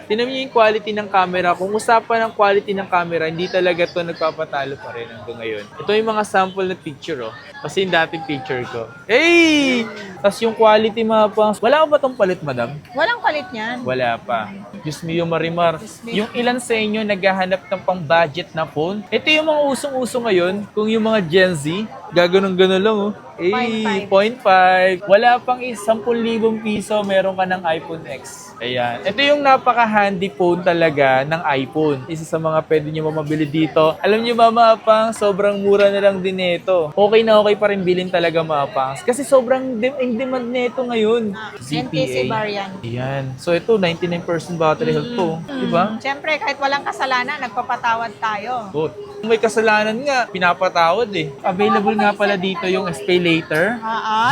Tinan niyo yung quality ng camera. Kung usapan ng quality ng camera, hindi talaga to nagpapatalo pa rin hanggang ngayon. Ito yung mga sample na picture, oh. Kasi yung dating picture ko. Hey! Tapos yung quality mga pangs. Wala ba tong palit, madam? Walang palit niyan. Wala pa. Diyos mio Marimar. Yung ilan sa inyo naghahanap ng pang-budget na phone? Ito yung mga usong-uso ngayon. Kung yung mga Gen Z, gaganon-ganon lang, oh. Eh, 0.5. Wala pang 10,000 piso, meron ka ng iPhone X. Ayan. Ito yung napaka-handy phone talaga ng iPhone. Isa sa mga pwede nyo mamabili dito. Alam nyo ba, mga pangs, sobrang mura na lang din nito. Okay na okay pa rin bilhin talaga, mga pangs. Kasi sobrang in demand nito ngayon. NTC variant. Ayan. So ito, 99% battery health to. Diba? Siyempre, kahit walang kasalanan, nagpapatawad tayo. Good. Kung may kasalanan nga, pinapatawad eh. Available nga pala dito yung Pay Later,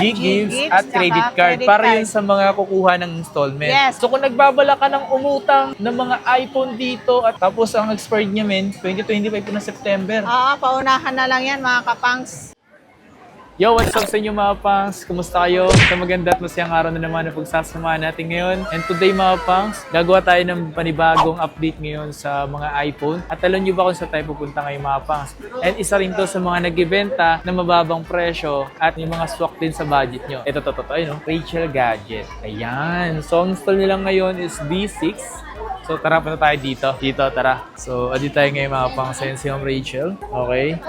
G-Gives, at credit card. Para yun sa mga kukuha ng installment. Yes. So kung nagbabala ka ng umutang ng mga iPhone dito at tapos ang expired niya 2025 po na September. Paunahan na lang yan mga kapangs. Yo, what's up sa inyo mga pangs? Kumusta kayo? Sa maganda at masayang araw na naman na pagsasamahan natin ngayon. And today mga pangs, gagawa tayo ng panibagong update ngayon sa mga iPhone. At alam nyo ba kung saan tayo pupunta ngayon mga pangs? And isa rin to sa mga nag-ibenta na mababang presyo at yung mga swak din sa budget nyo. Ito, ayun, Rachel Gadget. Ayan. So, ang install nila ngayon is B6. So, tara, punta tayo dito. Tara. So, adi tayo ngayon mga pangs sa si Ma'am Rachel. Okay.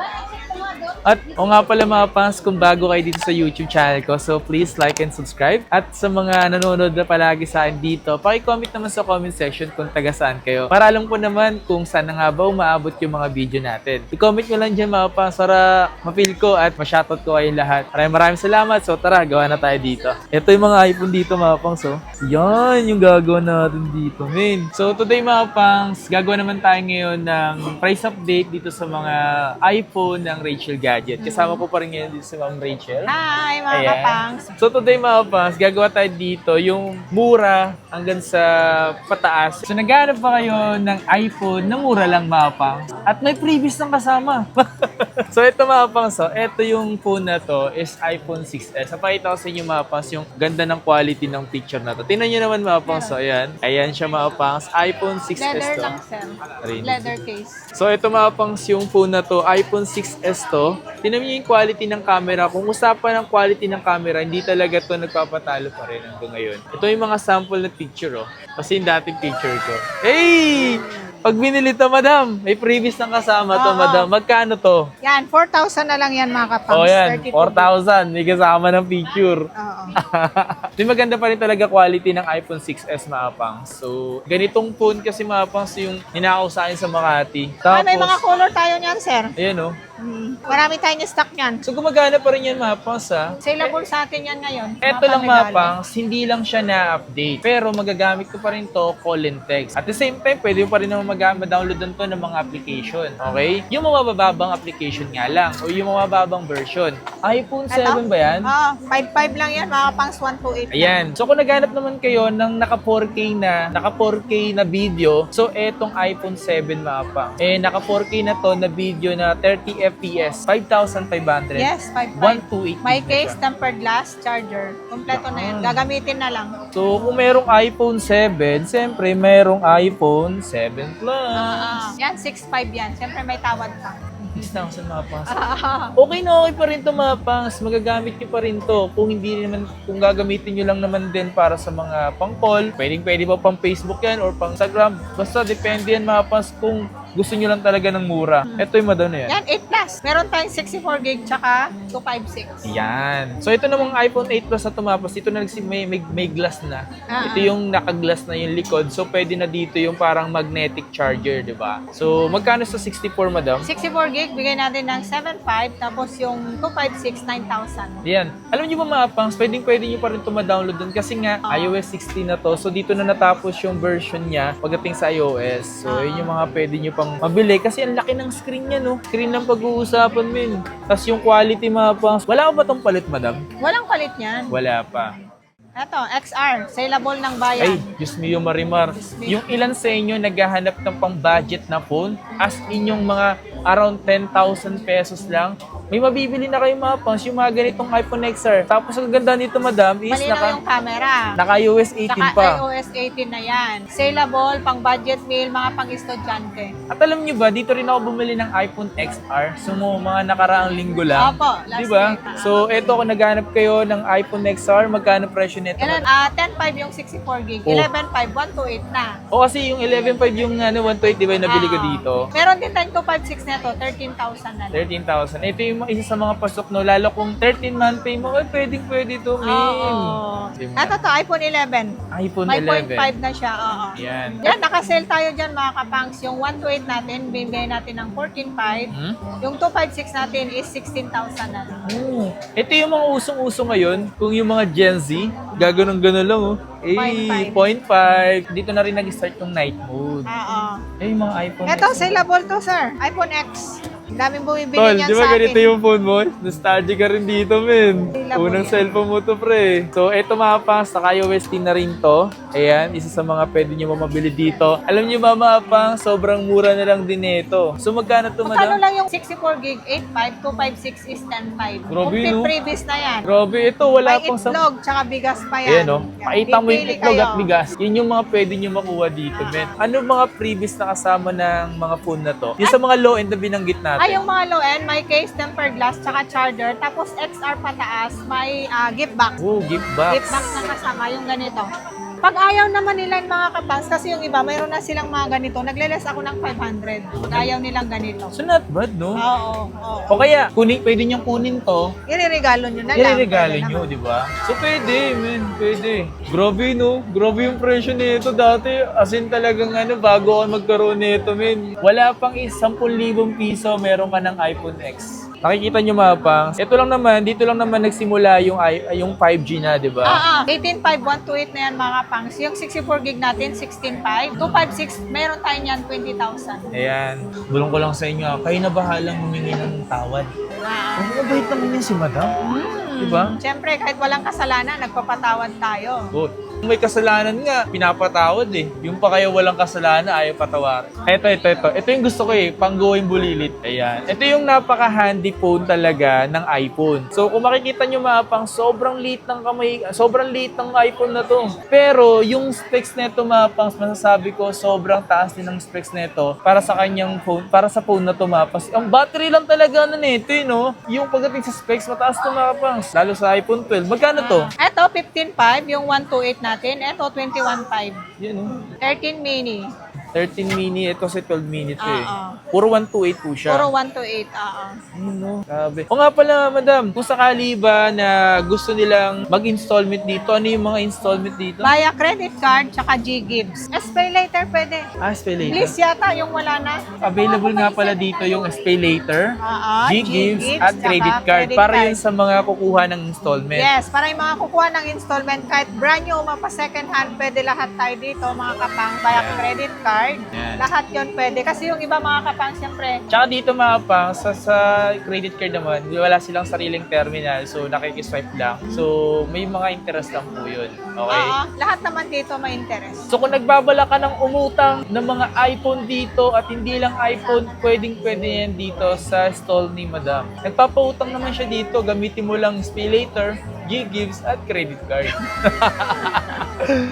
At o nga pala mga pangs, kung bago kayo dito sa YouTube channel ko, so please like and subscribe. At sa mga nanonood na palagi sa akin dito, paki-comment naman sa comment section kung taga saan kayo. Para alam ko naman kung saan na nga ba umaabot yung mga video natin. I-comment nyo lang dyan mga pangs para ma-feel ko at ma-shoutout ko kayong lahat. Maraming salamat. So tara, gawa na tayo dito. Ito yung mga iPhone dito mga pangs. Oh. Yan yung gagawa natin dito, men. So today mga pangs, gagawa naman tayo ngayon ng price update dito sa mga iPhone ng Rachel Gadget. Kasama ko pa rin ngayon dito si Ma'am Rachel. Hi mga kapangs. So today mga pangs, gagawa tayo dito yung mura hanggang sa pataas. So naghahanap pa kayo ng iPhone na mura lang mga pangs. At may previous ng kasama. So ito mga pangs, ito yung phone na to is iPhone 6s. Napakita ko sa inyo mga pangs yung ganda ng quality ng picture na to. Tingnan nyo naman mga pangs, ayan. Ayan siya mga pangs, iPhone 6s Leather to. lang, sir. Leather case. So ito mga pangs, yung phone na to, iPhone 6s to. Tingnan niyo yung quality ng camera. Kung usapan ng quality ng camera, hindi talaga to nagpapatalo pa rin hanggang ngayon. Ito yung mga sample na picture, oh. Kasi yung dating picture ko. Hey! Pag binili to, madam, may previous ng kasama to, madam. Magkano to? Yan, 4,000 na lang yan mga kapangs. Oh, yan. 32. 4,000. May kasama ng picture. Oo. Di maganda pa rin talaga quality ng iPhone 6s mga pangs. So, ganitong phone kasi mga pangs yung ninakaw sa akin sa Makati. Tapos, May mga color tayo niyan, sir. ayan, oh. Marami tayong stock niyan. So, gumagana pa rin yan mga pangs, ha? Saleable sa atin yan ngayon. Eto lang mga panregalo. pangs, hindi lang siya na-update. Pero magagamit ko pa rin to call and text. At the same time, pwede mo pa rin naman mag-downloadan to ng mga application. Okay? Yung mga mababang application nga lang o yung mga mababang version. iPhone 7 ba yan? 5.5 lang yan, mga pangs 128. Ayan. So kung naghanap naman kayo ng naka 4K na video, so etong iPhone 7 mga pangs. Naka 4K na to na video na 30 FPS, 5,500. Yes, 5.5. 128. May case, tempered glass, charger. Kompleto na yan. Gagamitin na lang. So kung merong iPhone 7, siyempre merong iPhone 7 Plus. Yan, 6.5 yan. Siyempre may tawad pa. 6,000 mga pangs. Okay na okay pa rin to mga pangs. Magagamit nyo pa rin to. Kung gagamitin nyo lang naman din para sa mga pang call, pwede pa pang Facebook yan or pang Instagram. Basta depende yan mga pangs kung gusto nyo lang talaga ng mura. Ito yung madano yan. Yan, 8 Plus. Meron tayong 64 gig tsaka 256. Yan. So ito namang iPhone 8 Plus na tumapos. Ito na may glass na. Ito yung naka-glass na yung likod. So pwede na dito yung parang magnetic charger, di ba? So magkano sa 64, madam? 64 gig, bigay natin ng 7.5. Tapos yung 256, 9,000. Yan. Alam niyo ba mga pangs, pwede nyo pa rin ito ma-download dun kasi nga iOS 16 na to. So dito na natapos yung version niya pagdating sa iOS. So yun yung mga pwede nyo pang mabili kasi ang laki ng screen niya, no? Screen ng pag-uusapan, men. Tapos yung quality mga pangs. Wala ba tong palit, madam? Walang palit yan. Wala pa. Ito, XR. Saleable ng bayan. Ay, Diyos mio Marimar. Yung ilan sa inyo naghahanap ng pang-budget na phone, as in yung mga around 10,000 pesos lang, may mabibili na kayo mga pangs, yung mga ganitong iPhone XR. Tapos ang ganda nito, madam, is Malinaw yung camera. naka iOS 18 Saka pa. iOS 18 na yan. Saleable, pang budget meal, mga pang estudyante. At alam nyo ba, dito rin ako bumili ng iPhone XR. So, mga nakaraang linggo lang. Opo, last Di ba? week. So, eto kung naghanap kayo ng iPhone XR, magkano presyo nito? Ilan? 10.5 yung 64 gig. Oh. 11.5, 128 na. O kasi yung 11.5 yung 128, di ba yung nabili ko dito? Meron din tayong 256 na to, 13,000 na lang. 13,000. Ito yung isa sa mga pasok, no? Lalo kung 13-month pay mo, pwede to, Oo. min. Diba? Ito to, iPhone 11. iPhone May 11. 0.5 na siya, oo. Yan. Yan, nakasale tayo dyan mga kapangs. Yung 128 natin, bibigay natin ng 14.5. Hmm? Yung 256 natin is 16,000 na lang. Oh. Ito yung mga usong-uso ngayon. Kung yung mga Gen Z, gaganon-ganon lang, oh. 0.5. Dito na rin nag-start yung night mode. Oo. Yung mga iPhone Ito, X. saleable to, sir. iPhone X. Ang daming bumibili Tol, niyan di ba sa ganito akin. yung phone mo? Nostalgic ka rin dito, men. Labo Unang yan. cellphone mo to, pre. So, eto mga pangs, naka iOS 10 na rin to. Ayan, isa sa mga pwede nyo mabili dito. Alam nyo ba mga pangs, sobrang mura na lang din ito. So, magkano to, Magkano madam? lang yung 64 gig, 8.5, 256 is 10.5. Grabe, Complete no? previous na yan. Grabe, ito wala May pang sa... itlog, tsaka bigas pa yan. Ayan, no? Yan. Pakita mo yung Pipili itlog kayo. at bigas. Yun yung mga pwede nyo makuha dito, men. Ano mga previous na kasama ng mga phone na to? Yung sa mga low-end na binanggit natin. Ay, yung mga low-end, may case, tempered glass, tsaka charger. Tapos XR pataas, may gift box. Oh, gift box. Gift box na kasama, yung ganito. Pag ayaw naman nila yung mga kapangs, kasi yung iba, mayroon na silang mga ganito, nagle-less ako ng 500. Pag ayaw nilang ganito. So, not bad, no? Oo, oo. O kaya, pwede nyo kunin to, Iririgalo nyo na lang. iregalo Pwede nyo, naman. di ba? So, pwede, men. Pwede. Grabe, no? Grabe yung presyo nito dati. As in talagang bago ako magkaroon nito, men. Wala pang 10,000 piso, meron ka ng iPhone X. Nakikita nyo mga pangs. Ito lang naman, dito lang naman nagsimula yung 5G na, di ba? 18.5, 128 na yan mga kapangs. Yung 64 gig natin, 16.5. 256, meron tayo niyan, 20,000. Ayan. Bulong ko lang sa inyo, kayo na bahalang humingi ng tawad. Ah. Ang mabait naman yan si madam. Diba? Siyempre, kahit walang kasalanan, nagpapatawad tayo. Good. Kung may kasalanan nga, pinapatawad eh. Yung pa kayo walang kasalanan, ayaw patawarin. Ito. Ito yung gusto ko eh, panggoing bulilit. Ayan. Ito yung napaka-handy phone talaga ng iPhone. So kung makikita nyo mga pang, sobrang liit ng iPhone na to. Pero yung specs nito mga pang, masasabi ko, sobrang taas din ng specs nito para sa kanyang phone, para sa phone na to mga pangs. Ang battery lang talaga na nito eh, no? Yung pagdating sa specs, mataas to mga pangs. Lalo sa iPhone 12. Magkano to? Ito, 15.5, yung 128 natin. Ito, 21.5. Yan oh. 13 mini. 13 mini, ito si 12 mini to eh. Oo. Puro 128 po siya. Puro 128, oo. Ayun, no? Grabe. O nga pala, madam, kung sakali ba na gusto nilang mag-installment dito, ano yung mga installment dito? Via credit card, tsaka G-Gives. S-Pay later pwede. Pay later. Please yata, yung wala na. Available nga pala dito yung Pay later, Oo, G-Gives, G-Gives, at tsaka credit card. credit Para card. yun sa mga kukuha ng installment. Yes, para yung mga kukuha ng installment, kahit brand new, mapa second hand, pwede lahat tayo dito, mga kapang, via Yan. credit card. Yan. Lahat yon pwede. Kasi yung iba mga kapang, siyempre, Tsaka dito mga pang, sa credit card naman, wala silang sariling terminal. So, nakikiswipe lang. So, may mga interest lang po yun. Okay? oo, lahat naman dito may interest. So kung nagbabala ka ng umutang ng mga iPhone dito at hindi lang iPhone, pwede yan dito sa stall ni Madam. Nagpapautang naman siya dito, gamitin mo lang SpayLater, G-Gives at credit card.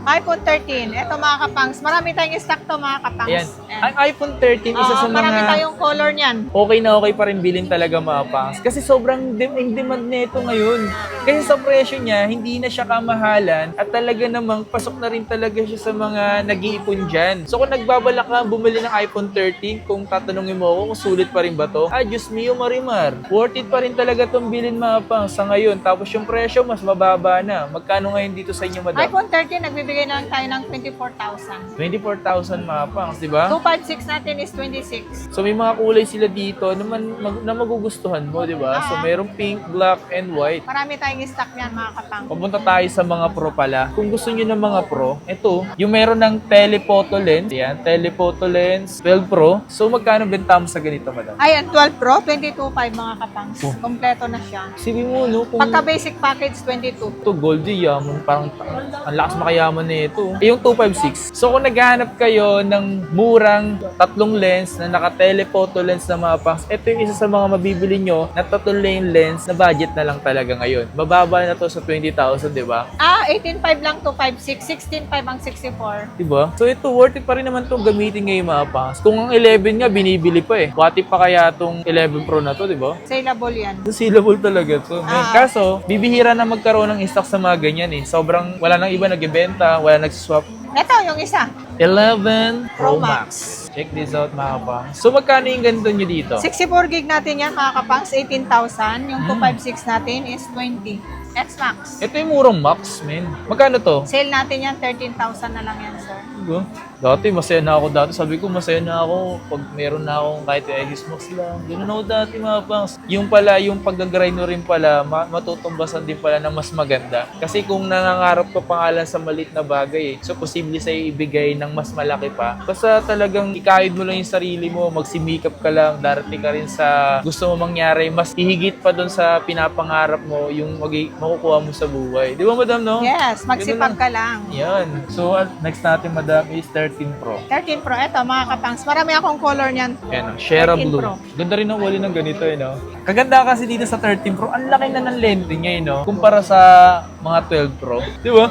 iPhone 13, eto mga kapangs, marami tayong stock to mga kapangs. Ayan. Ayan. Ang iPhone 13, isa sa Marami mga tayong color niyan. okay na okay pa rin bilhin talaga mga pangs. Kasi sobrang in demand nito ngayon. Kasi sa presyo niya, hindi na siya kamahalan at talaga namang pasok na rin talaga siya sa mga nag-iipon dyan. So kung nagbabalak ka bumili ng iPhone 13, kung tatanungin mo ako kung sulit pa rin ba to, Diyos mio Marimar, worth it pa rin talaga itong bilhin mga pangs sa ngayon. Tapos yung presyo mas mababa na. Magkano ngayon dito sa inyo, madam? iPhone 13, nagbibigay na lang tayo ng 24,000. 24,000 mga pangs, di ba? 256 natin is 26. So may mga kulay sila dito na magugustuhan mo, di ba? So merong pink, black, and white. Marami tayong stock niyan mga kapang. Papunta tayo sa mga pro pala. Kung gusto niyo ng mga pro, ito, yung meron ng telephoto lens. Yan, telephoto lens 12 Pro. So magkano benta mo sa ganito, madam? Ayan, 12 Pro, 22.5 mga kapangs. Oh. Kompleto na siya. Sabi mo, no? Kung Pagka basic package, 22. ito, Goldie, parang ang lakas makayaman na ito. Yung 256. So kung naghahanap kayo ng murang tatlong lens na naka-telephoto lens na mga pangs, ito yung isa sa mga mabibili nyo na tatlong lane lens na budget na lang talaga ngayon. Mababa na to sa 20,000, di ba? 18.5 lang to 5.6, 16.5 ang 64. Diba? So ito, worth it pa rin naman itong gamitin ngayon mga pangs. Kung ang 11 nga, binibili pa eh. What if pa kaya itong 11 Pro na to, diba? Saleable yan. Saleable talaga to. Kaso, bibihira na magkaroon ng stock sa mga ganyan eh. Sobrang wala nang iba nagbebenta, wala nagsiswap. Ito, yung isa. 11 Pro Pro Max. Check this out mga kapangs. So magkano yung ganito nyo dito? 64 gig natin yan, mga kapangs, 18,000. Yung 256 natin is 20. X-Max. Ito yung murang Max, men. Magkano to? Sale natin yan, 13,000 na lang yan, sir. Diba? Dati, masaya na ako dati. Sabi ko, masaya na ako pag meron na akong kahit X-Max lang. Ganun ako dati mga pangs. Yung pala, yung pag-grind mo rin pala, matutumbasan din pala na mas maganda. Kasi kung nangangarap ka pangalan sa maliit na bagay, so posible sa'yo ibigay ng mas malaki pa. Basta talagang ikahid mo lang yung sarili mo, magsimikap ka lang, darating ka rin sa gusto mo mangyari, mas ihigit pa doon sa pinapangarap mo, yung makukuha mo sa buhay. Di ba, madam, no? Yes, magsipag ka lang. Yan. So, next natin, madam, is 13 Pro. 13 Pro, eto mga kapangs. Marami akong color niyan. Yan, Shera 13 Blue. Pro. Ganda rin ang wali ng ganito, eh, no? Kaganda kasi dito sa 13 Pro, ang laki na ng lente niya, eh, no? Kumpara sa mga 12 Pro. Di ba?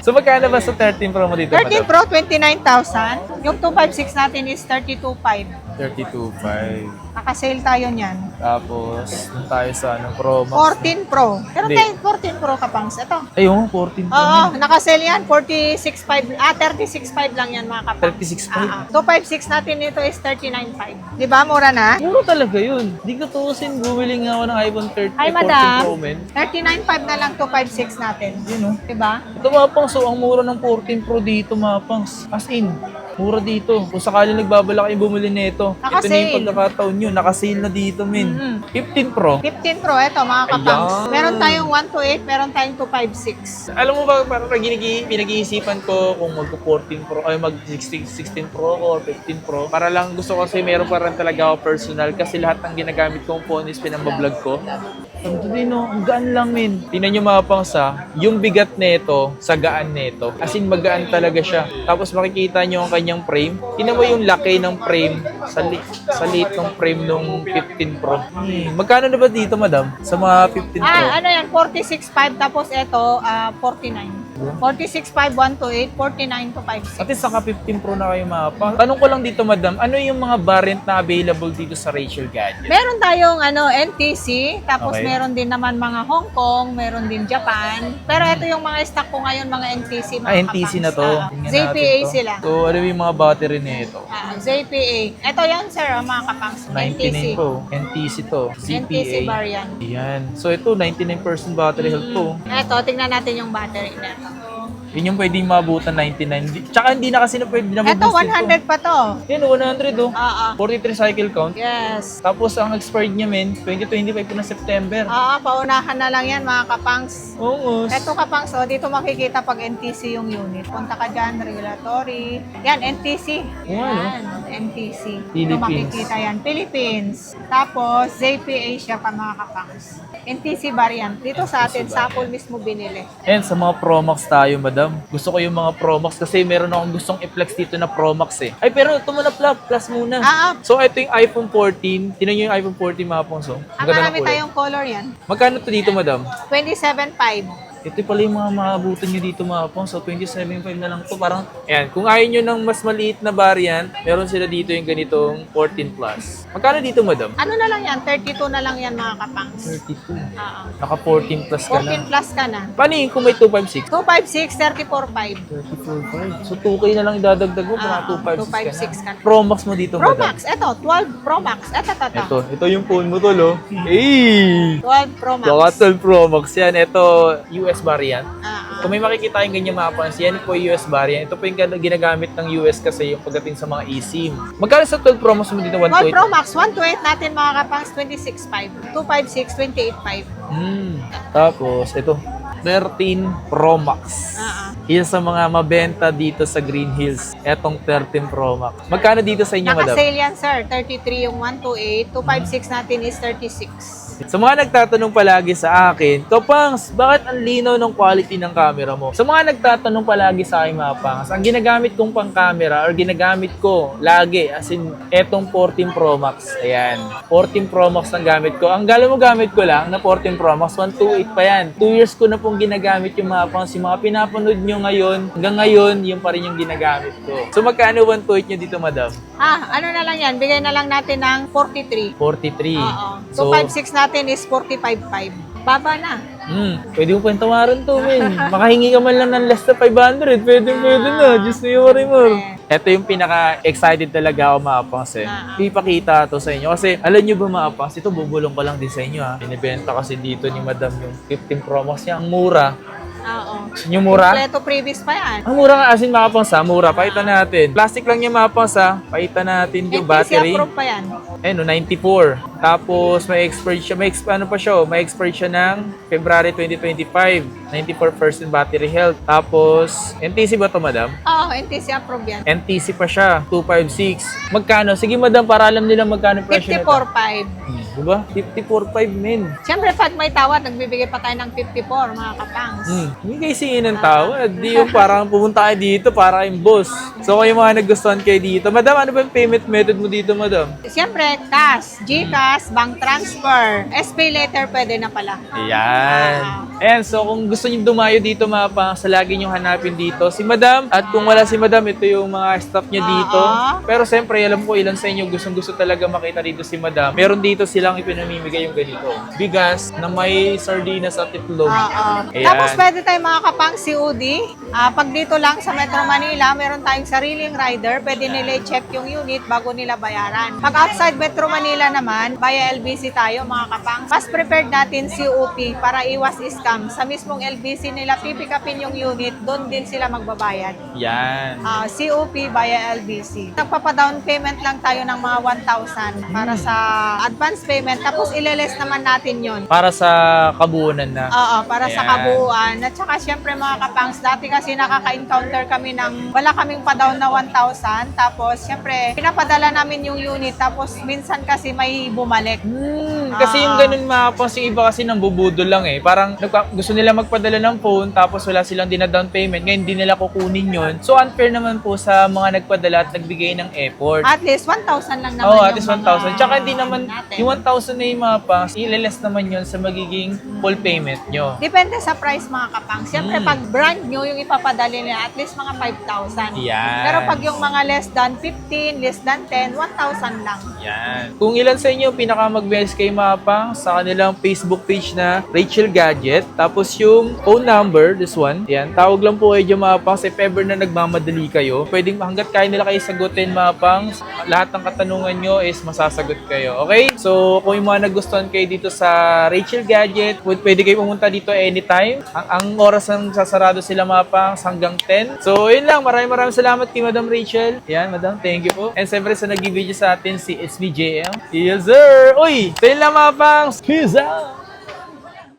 So, magkano ba sa 13 Pro mo dito, 13 madam? Pro, 29,000. Yung 256 natin is 32,500. 32.5. Nakasale tayo niyan. Tapos, dun tayo sa Pro Max. 14 Pro. Pero Hindi. tayo 14 Pro kapangs. Ito. Ayun, 14 Pro. Oo, nakasale yan. 46.5. 36.5 lang yan mga kapangs. 36.5. 256 natin nito is 39.5. Di ba? Mura na? Puro talaga yun. Di ko tuusin, bumili nga ako ng iPhone 30, Ay, 14 madam. Pro, men. 39.5 na lang 256 natin. Yun, oh. Di ba? Ito mga pangs, so ang mura ng 14 Pro dito mga pangs. As in, mura dito. Kung sakali nagbabalak kayong bumili nito, ito na Nakasale. yung pagkakataon nyo. Nakasale na dito, men. 15 Pro. 15 Pro, ito mga kapangs. Ayan. Meron tayong 128, meron tayong 256. Alam mo ba, parang pinag-iisipan ko kung mag-14 Pro, ay mag-16 Pro ako or 15 Pro. Para lang gusto ko kasi meron pa rin talaga ako personal kasi lahat ng ginagamit kong phone is pinambablog ko. Sabi din, no, ang gaan lang, men. Tingnan nyo mga pangsa, yung bigat nito sa gaan nito. As in, magaan talaga siya. Tapos makikita nyo ang kanyang frame. Tingnan mo yung laki ng frame sa liit ng frame nung 15 Pro. Magkano na ba dito, madam? Sa mga 15 Pro? Ano yan? 46.5 tapos ito 49. 46.5, 128, 49 to 56. At least saka 15 Pro na kayo mga pa. Tanong ko lang dito, madam, ano yung mga variant na available dito sa Rachel Gadget? Meron tayong NTC, tapos Okay. meron din naman mga Hong Kong, meron din Japan. Pero ito yung mga stock ko ngayon, mga NTC. Mga NTC na to. kapangs. Tingnan ZPA natin to. sila. So, ano yung mga battery nito? ZPA. Ito yan, sir, mga kapangs. 99 po. NTC to. NTC ZPA. variant. Ayan. So, ito, 99% battery health po. Ito, tingnan natin yung battery nito. Yun yung pwedeng maabutan 99. Tsaka hindi na kasi na pwede na Ito, maboost 100 pa to. Yan, 100 oh. 43 cycle count. Yes. Tapos, ang expired niya, men, 2025 po na September. Paunahan na lang yan, mga kapangs. Oo. Ito kapangs, dito makikita pag NTC yung unit. Punta ka dyan, regulatory. Yan, NTC. Yan, NTC. Dito Philippines. makikita yan. Philippines. Tapos, ZPA siya pa mga kapangs. NTC variant. Dito sa atin, sa Apple mismo binili. And sa mga Pro Max tayo, madam. Gusto ko yung mga Pro Max kasi meron akong gustong i-flex dito na Pro Max eh. Ay, pero ito muna plus muna. So, ito yung iPhone 14. Tinan nyo yung iPhone 14 mga pongso. Ang marami tayong color yan. Magkano to dito, madam? 27.5. Ito pala yung mga maabutan nyo dito mga pong. So, 27.5 na lang to. Parang, ayan, kung ayaw nyo ng mas maliit na variant, meron sila dito yung ganitong 14 plus. Magkano dito, madam? Ano na lang yan? 32 na lang yan mga kapangs. 32. Oo. Naka 14 plus ka 14 na. plus ka na. Paano yung kung may 256? 256, 34.5. 34.5. So, 2K na lang idadagdag mo. Mga 256 ka na. Pro Max mo dito, Pro madam. Max, eto, 12 Pro Max. Ito yung phone mo to, lo. Hey! 12 Pro Max. Baka 12 Pro Max yan. Ito, US variant. Ah, Kung may makikita yung ganyan mga pans, yan po yung US variant. Ito po yung ginagamit ng US kasi yung pagdating sa mga eSIM. Magkano sa 12 Pro Max mo dito? 12 128? Pro Max, 128 natin mga kapangs, 26.5. 256, 28.5. Tapos, ito. 13 Pro Max. Isa sa mga mabenta dito sa Green Hills. Etong 13 Pro Max. Magkano dito sa inyo, madam? Naka-sale yan, sir. 33 yung 128. 256 natin is 36. Sa mga nagtatanong palagi sa akin, Kapangs, bakit ang linaw ng quality ng camera mo? Sa mga nagtatanong palagi sa akin mga pangs, ang ginagamit kong pang camera or ginagamit ko lagi, as in, etong 14 Pro Max. Ayan, 14 Pro Max ang gamit ko. Ang gala mo gamit ko lang na 14 Pro Max, 128 pa yan. 2 years ko na pong ginagamit yung mga pangs. Yung mga pinapanood nyo ngayon, hanggang ngayon, yung pa rin yung ginagamit ko. So magkano 128 nyo dito, madam? Ano na lang yan, bigay na lang natin ng 43. 43. Oo. So, 5.6 natin is 45.5. Baba na. Pwede mo pa yung tawaran to, men. Makahingi ka man lang ng less na 500. Pwede na. Diyos na yung mo. Ito yung pinaka-excited talaga ako, mga pangs, eh. Ipakita to sa inyo. Kasi, alam nyo ba, mga pangs, ito bubulong ko lang din sa inyo, ha. Binibenta kasi dito ni madam yung 15 Pro Max niya. Ang mura. Oo. Yung mura? Kompleto previous pa yan. Ang mura nga, as in, mga pangs, ha. Mura. Pakita natin. Plastic lang niya, mga pangs, ha. Pakita natin yung battery. approved pa yan. Ayun, 94. Tapos may expert siya, may expert siya ng February 2025, 94% battery health. Tapos NTC ba to, madam? Oo, NTC approved yan. NTC pa siya, 256. Magkano? Sige, madam, para alam nila magkano presyo nito. 54.5. Diba? 54.5, men. Siyempre, pag may tawad, nagbibigay pa tayo ng 54, mga kapangs. Hindi kayo singin ng tawad. Di yung parang pumunta kayo dito para kayong boss. So, kayo mga nagustuhan kayo dito. Madam, ano ba yung payment method mo dito, madam? Siyempre, cash, GCash, bank transfer, SPay letter, pwede na pala. Ayan. Ayan, so kung gusto niyo dumayo dito, mga pangs, lagi niyo hanapin dito si madam. At kung wala si madam, ito yung mga staff niya dito. Pero siyempre, alam ko ilan sa inyo gustong-gusto talaga makita dito si madam. Meron dito silang ipinamimigay yung ganito. Bigas na may sardinas at itlog. Ayan. Tapos pwede tayo mga kapang COD. Pag dito lang sa Metro Manila, meron tayong sariling rider. Pwede nila i-check yung unit bago nila bayaran. Pag outside Metro Manila naman, via LBC tayo mga kapang. Mas prepared natin COP para iwas scam. Sa mismong LBC nila, pipikapin yung unit, doon din sila magbabayad. Yan. COP via LBC. Nagpapa-down payment lang tayo ng mga 1,000 para sa advance payment. Tapos ileless naman natin yon. Para sa kabuuan na. Oo, para sa Ayan. kabuuan. At saka syempre mga kapangs, dati kasi nakaka-encounter kami ng wala kaming pa-down na 1,000. Tapos syempre, pinapadala namin yung unit. Tapos minsan kasi may bumalik. Kasi yung ganun, mga pangs, yung iba kasi nang bubudol lang eh. Parang gusto nila magpadala ng phone, tapos wala silang dina-down payment. Ngayon, hindi nila kukunin yon. So, unfair naman po sa mga nagpadala at nagbigay ng effort. At least 1,000 lang naman Oo, yung at least 1,000. Tsaka hindi naman, natin. yung 1,000 na yung mga pangs, ileless naman yun sa magiging full payment nyo. Depende sa price mga kapang. Siyempre, pag brand new yung ipapadali nila, at least mga 5,000. Yan. Pero pag yung mga less than 15, less than 10, 1,000 lang. Yan. Kung ilan sa inyo pinaka-mag-message kay mga pangs sa kanilang Facebook page na Rachel Gadget, tapos yung phone number, this one, yan, tawag lang po kayo dyan, mga pangs. If ever na nagmamadali kayo, pwedeng hanggat kaya nila kayo sagutin, mga pangs, lahat ng katanungan nyo is masasagot kayo. Okay? So, kung yung mga nagustuhan kayo dito sa Rachel Gadget, pwede kayo pumunta dito anytime. Ang oras ng sasarado sila, mga pangs, hanggang 10. So, yun lang. Maraming salamat kay Madam Rachel. Yan, Madam. Thank you po. And siyempre sa nag-video sa atin, si SBJM. Yes, sir! Uy! So, yun lang, mga pangs. Peace out!